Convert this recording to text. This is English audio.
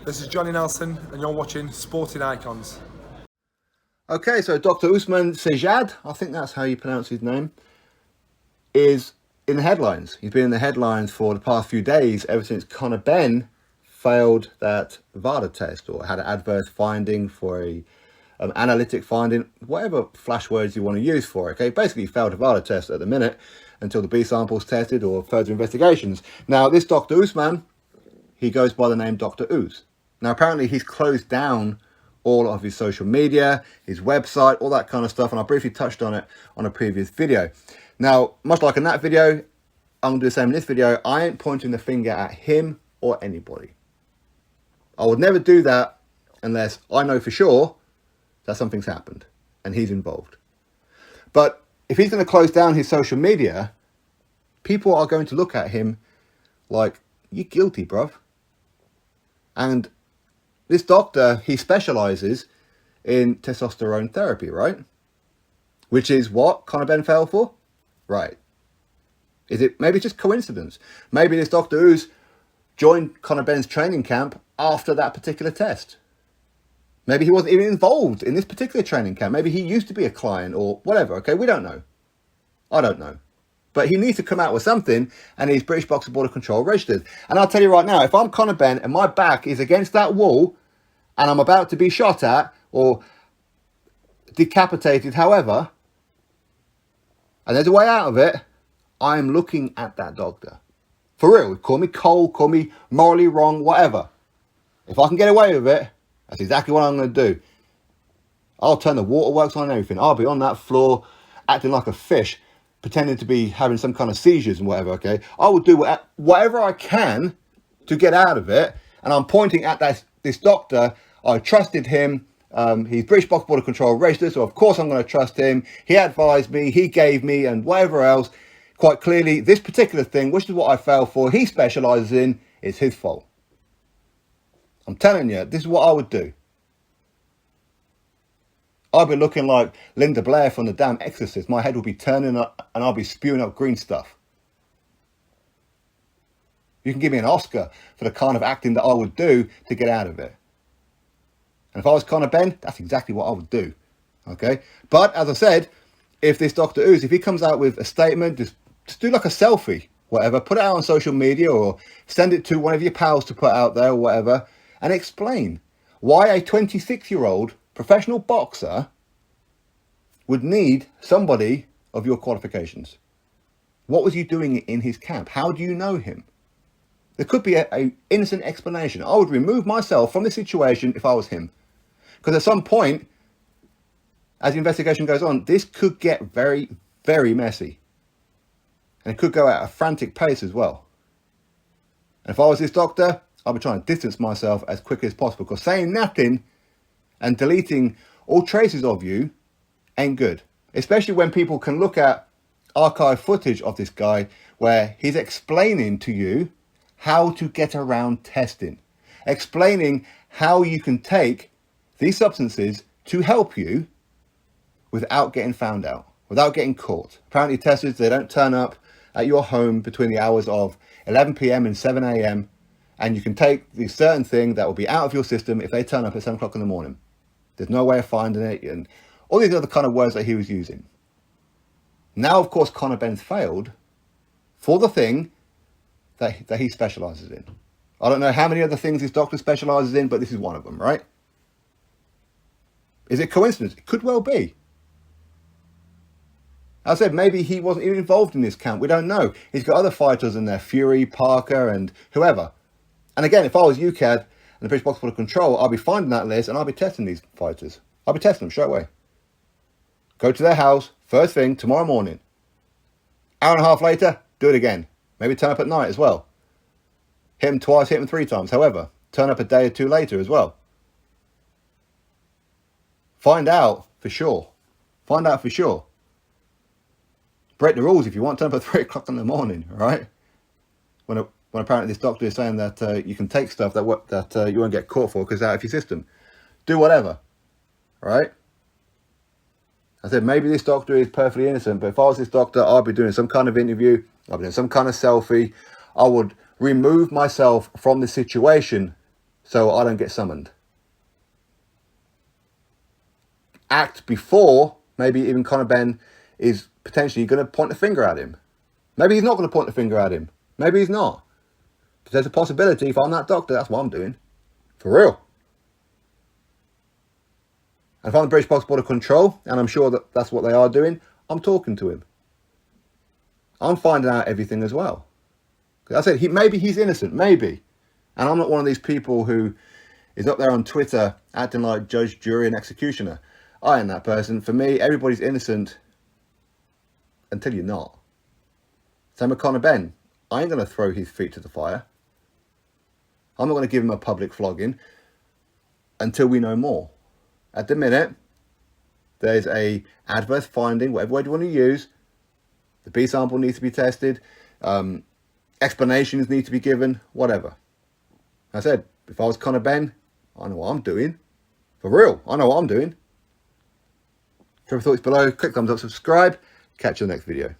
This is Johnny Nelson, and you're watching Sporting Icons. Okay, so Dr. Usman Sajjad, I think that's how you pronounce his name, is in the headlines. He's been in the headlines for the past few days, ever since Conor Benn failed that VADA test, or had an adverse finding for a analytic finding, whatever flash words you want to use for it. Okay, basically he failed a VADA test at the minute until the B sample's tested or further investigations. Now, this Dr. Usman, he goes by the name Dr. Uz. Now, apparently he's closed down all of his social media, his website, all that kind of stuff, and I briefly touched on it on a previous video. Now, much like in that video, I'm going to do the same in this video. I ain't pointing the finger at him or anybody. I would never do that unless I know for sure that something's happened and he's involved. But if he's going to close down his social media, people are going to look at him like, you're guilty, bruv. And this doctor, he specializes in testosterone therapy, right? Which is what Conor Benn failed for? Right. Is it maybe just coincidence? Maybe this Dr. Uz joined Conor Benn's training camp after that particular test. Maybe he wasn't even involved in this particular training camp. Maybe he used to be a client or whatever. Okay, we don't know. I don't know. But he needs to come out with something, and he's British Boxing Board of Control registered. And I'll tell you right now, if I'm Conor Benn and my back is against that wall and I'm about to be shot at or decapitated, however, and there's a way out of it, I'm looking at that doctor. For real, call me cold, call me morally wrong, whatever. If I can get away with it, that's exactly what I'm going to do. I'll turn the waterworks on and everything. I'll be on that floor acting like a fish, pretending to be having some kind of seizures and whatever, okay? I will do whatever I can to get out of it. And I'm pointing at this doctor. I trusted him. He's British Boxing Board of Control registered, so of course I'm going to trust him. He advised me, he gave me, and whatever else. Quite clearly, this particular thing, which is what I fell for, he specialises in, is his fault. I'm telling you, this is what I would do. I'll be looking like Linda Blair from the damn Exorcist. My head will be turning up and I'll be spewing up green stuff. You can give me an Oscar for the kind of acting that I would do to get out of it. And if I was Conor Benn, that's exactly what I would do. Okay? But as I said, if this Dr. Uz, if he comes out with a statement, just do like a selfie, whatever, put it out on social media or send it to one of your pals to put out there or whatever, and explain why a 26-year-old professional boxer would need somebody of your qualifications. What was you doing in his camp? How do you know him? There could be an innocent explanation. I would remove myself from the situation if I was him. Because at some point, as the investigation goes on, this could get very, very messy. And it could go at a frantic pace as well. And if I was this doctor, I'd be trying to distance myself as quickly as possible. Because saying nothing and deleting all traces of you ain't good. Especially when people can look at archive footage of this guy where he's explaining to you how to get around testing. Explaining how you can take these substances to help you without getting found out, without getting caught. Apparently testers, they don't turn up at your home between the hours of 11 p.m. and 7 a.m. And you can take the certain thing that will be out of your system if they turn up at 7 o'clock in the morning. There's no way of finding it, and all these other kind of words that he was using. Now, of course, Conor Benn's failed for the thing that he specialises in. I don't know how many other things this doctor specialises in, but this is one of them, right? Is it coincidence? It could well be. As I said, maybe he wasn't even involved in this camp. We don't know. He's got other fighters in there, Fury, Parker, and whoever. And again, if I was UCAD and the British Boxing Board of Control, I'll be finding that list and I'll be testing these fighters. I'll be testing them straight away. Go to their house, first thing, tomorrow morning. Hour and a half later, do it again. Maybe turn up at night as well. Hit them twice, hit them 3 times. However, turn up a day or 2 later as well. Find out for sure. Find out for sure. Break the rules if you want. Turn up at 3 o'clock in the morning, all right? When apparently this doctor is saying that you can take stuff that you won't get caught for because it's out of your system. Do whatever, all right? I said, maybe this doctor is perfectly innocent, but if I was this doctor, I'd be doing some kind of interview, I'd be doing some kind of selfie. I would remove myself from the situation so I don't get summoned. Act before maybe even Conor Benn is potentially going to point the finger at him. Maybe he's not going to point the finger at him. Maybe he's not. But there's a possibility if I'm that doctor, that's what I'm doing. For real. And if I'm the British Box Board of Control, and I'm sure that that's what they are doing, I'm talking to him. I'm finding out everything as well. I said, maybe he's innocent, maybe. And I'm not one of these people who is up there on Twitter acting like judge, jury, and executioner. I ain't that person. For me, everybody's innocent until you're not. Same with Conor Benn. I ain't going to throw his feet to the fire. I'm not going to give him a public flogging until we know more. At the minute, there's a adverse finding, whatever word you want to use. The B sample needs to be tested. Explanations need to be given. Whatever. I said, if I was Conor Benn, I know what I'm doing. For real, I know what I'm doing. Drop your thoughts below. Click thumbs up, subscribe. Catch you in the next video.